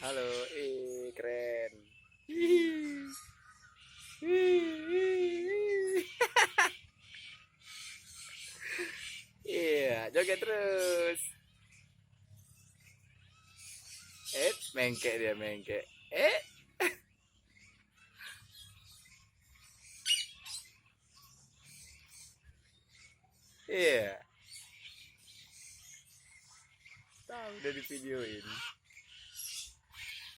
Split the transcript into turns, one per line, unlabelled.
Halo, keren. Ih, ih. Iya, joget terus. Mengkek dia mengkek. Iya. Tahu udah di videoin.